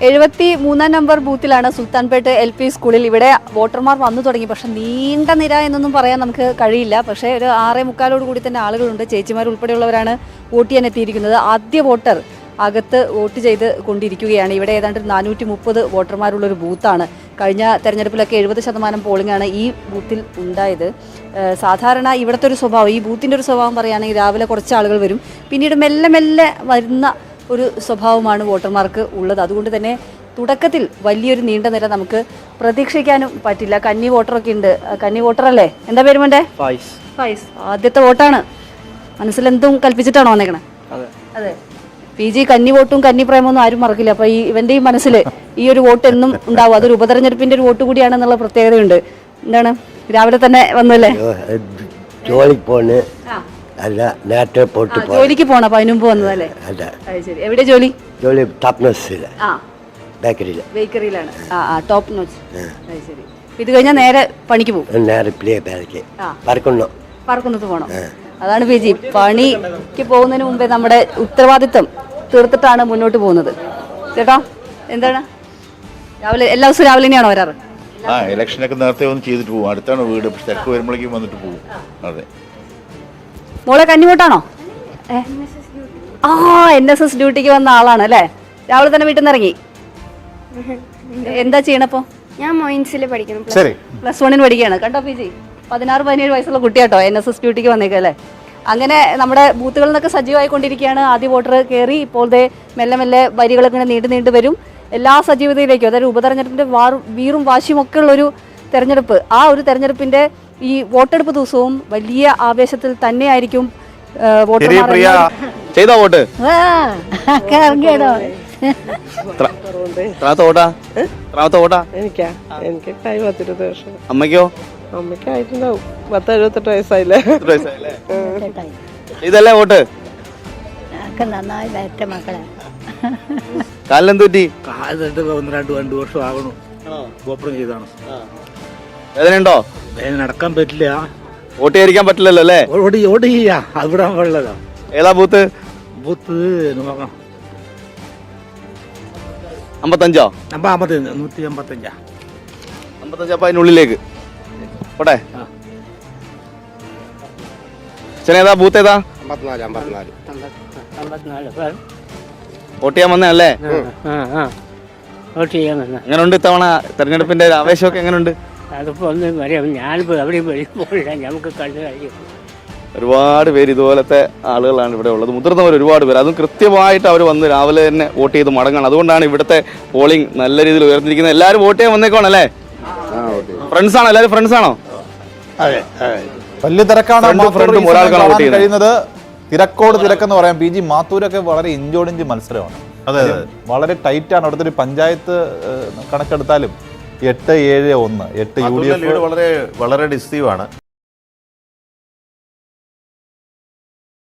73 number ബൂത്തിലാണ് Sultanpet LP സ്കൂളിൽ. ഇവിടെ വോട്ടർമാർ വന്നു തുടങ്ങി. പക്ഷെ നീണ്ട നിര എന്നൊന്നും പറയാൻ നമുക്ക് കഴിയില്ല. പക്ഷേ ഒരു 6:45 കൂടി തന്നെ ആളുകളുണ്ട്. ചേച്ചിമാർ ഉൾപ്പെടെയുള്ളവരാണ് വോട്ട് ചെയ്യാൻ എത്തിയിരിക്കുന്നത്. ആദ്യ വോട്ടർ അകത്ത് വോട്ട് ചെയ്ത് കൊണ്ടിരിക്കുകയാണ്. ഇവിടെ ഏതാണ്ട് 430 വോട്ടർമാരുള്ളൊരു ബൂത്താണ്. കഴിഞ്ഞ തെരഞ്ഞെടുപ്പിലൊക്കെ 70% പോളിംഗാണ് ഈ ബൂത്തിൽ ഉണ്ടായത്. സാധാരണ ഇവിടുത്തെ ഒരു സ്വഭാവം, ഈ ബൂത്തിൻ്റെ ഒരു സ്വഭാവം പറയുകയാണെങ്കിൽ രാവിലെ കുറച്ച് ആളുകൾ വരും, പിന്നീട് മെല്ലെ മെല്ലെ വരുന്ന ഒരു സ്വഭാവമാണ് വോട്ടർമാർക്ക് ഉള്ളത്. അതുകൊണ്ട് തന്നെ തുടക്കത്തിൽ വലിയൊരു നീണ്ട നിര നമുക്ക് പ്രതീക്ഷിക്കാനും പറ്റില്ല. കന്നി വോട്ടറൊക്കെ ഉണ്ട്. കന്നി വോട്ടറല്ലേ? എന്താ പേര് മോൻ്റെ? ഫൈസ്. ആദ്യത്തെ വോട്ടാണ്. മനസ്സിലെന്തും കൽപ്പിച്ചിട്ടാണോ വന്നേക്കണേ? അതെ. PG കന്നി വോട്ടും കന്നി പ്രേമൊന്നും ആരും മറക്കില്ല. അപ്പോൾ ഇവൻ്റെ ഈ മനസ്സിൽ ഈ ഒരു വോട്ട് എന്നും ഉണ്ടാവും. അതൊരു ഉപതെരഞ്ഞെടുപ്പിൻ്റെ ഒരു വോട്ട് കൂടിയാണെന്നുള്ള പ്രത്യേകതയുണ്ട്. എന്താണ് രാവിലെ തന്നെ വന്നല്ലേ? ജോലിക്ക് പോണം. അപ്പൊ അതിനുമ്പ് വന്നതല്ലേ? ശരി. എവിടെ ജോലി? ബേക്കറിയിലാണ്. Top notch. ശരി. ഇത് കഴിഞ്ഞാൽ നേരെ പണിക്ക് പോകും? പറക്കുന്നത്ത് പോകണം. അതാണ് PG. പണിക്ക് പോകുന്നതിന് മുമ്പേ നമ്മുടെ ഉത്തരവാദിത്വം തീർത്തിട്ടാണ് മുന്നോട്ട് പോകുന്നത്. ചേട്ടാ എന്താണ് രാവിലെ എല്ലാ ദിവസവും രാവിലെ തന്നെയാണോ വരാറ്? ഇലക്ഷനൊക്കെ നേരത്തെ ഒന്ന് ചെയ്തിട്ട് പോകും. അടുത്താണ് വീട്. പക്ഷെ തിരക്ക് വരുമ്പോഴേക്കും വന്നിട്ട് പോകും. അതെ. മോളെ കന്നിവോട്ടാണോ? NSS ഡ്യൂട്ടിക്ക് വന്ന ആളാണ് അല്ലേ? രാവിലെ തന്നെ വീട്ടിൽ നിന്ന് ഇറങ്ങി. എന്താ ചെയ്യണപ്പോ? ഞാൻ മൊയിൻസിൽ പഠിക്കുന്നു. +1 പഠിക്കുകയാണ്. കണ്ടോ PG? 16-17 വയസ്സുള്ള കുട്ടിയാട്ടോ NSS ഡ്യൂട്ടിക്ക് വന്നേക്കല്ലേ? അങ്ങനെ നമ്മുടെ ബൂത്തുകളിൽ നിന്നൊക്കെ സജീവമായിക്കൊണ്ടിരിക്കുകയാണ്. ആദ്യ വോട്ടർ കയറി. ഇപ്പോൾ മെല്ലെ മെല്ലെ വരികളൊക്കെ നീണ്ടു വരും. എല്ലാ സജീവതയിലേക്കും, അതായത് ഉപതെരഞ്ഞെടുപ്പിന്റെ വീറും വാശിയും ഒക്കെ ഉള്ളൊരു തെരഞ്ഞെടുപ്പ്. ആ ഒരു തെരഞ്ഞെടുപ്പിന്റെ ഈ വോട്ടെടുപ്പ് ദിവസവും വലിയ ആവേശത്തിൽ തന്നെയായിരിക്കും വോട്ടർമാർ. അമ്മയ്ക്കോ? അമ്മയ്ക്കായിട്ടുണ്ടാവും. 10-78 വയസ്സായില്ലേ? ഇതല്ലേ വോട്ട്? നന്നായി വരട്ടെ മക്കളെ. കാലിനെന്ത് പറ്റി? കാലിട്ട് 1-2 വർഷം ആകണം. ഓപ്പറേഷൻ ചെയ്താണ്. വേദനയുണ്ടോ? വേദന നടക്കാൻ പറ്റില്ല. വോട്ട് ചെയ്യാൻ പറ്റില്ലല്ലോ അല്ലേ? ഓടി ചെയ്യാ. അവിടെ വെള്ളതാ. ഏതാ ബൂത്ത്? ബൂത്ത് നോക്കാം. 55? 155. 55. അപ്പൊ അതിനുള്ളിലേക്ക് പോട്ടെ. ഏതാ ബൂത്ത്? ഏതാ? 54. വോട്ട് ചെയ്യാൻ വന്നല്ലേ? എങ്ങനെയുണ്ട് ഇത്തവണ തെരഞ്ഞെടുപ്പിന്റെ ആവേശമൊക്കെ എങ്ങനെയുണ്ട്? അതിപ്പോ ഒന്നും പറയാം. ഞാനിപ്പോ എവിടെയും പോയില്ല. നമുക്ക് കണ്ടു കഴിയും. ഒരുപാട് പേര് ഇതുപോലത്തെ ആളുകളാണ് ഇവിടെ ഉള്ളത്. മുതിർന്നവർ ഒരുപാട് പേര്. അതും കൃത്യമായിട്ട് അവർ വന്ന് രാവിലെ തന്നെ വോട്ട് ചെയ്ത് മടങ്ങാണ്. അതുകൊണ്ടാണ് ഇവിടുത്തെ പോളിംഗ് നല്ല രീതിയിൽ ഉയർന്നിരിക്കുന്നത്. എല്ലാവരും വോട്ട് ചെയ്യാൻ വന്നേക്കാണല്ലേ? ഫ്രണ്ട്സ് ആണോ? എല്ലാവരും ഫ്രണ്ട്സ് ആണോ? വലിയ തിരക്കാണ് കഴിയുന്നത്. തിരക്കോട് തിരക്കെന്ന് പറയാം. PG മാത്തൂരൊക്കെ വളരെ ഇഞ്ചോടിഞ്ച് മത്സരമാണ്. അതെ, വളരെ ടൈറ്റാണ്. അവിടുത്തെ ഒരു പഞ്ചായത്ത് കണക്കെടുത്താലും 8-7-1 8 UDF വളരെ ഡിസീവാണ്.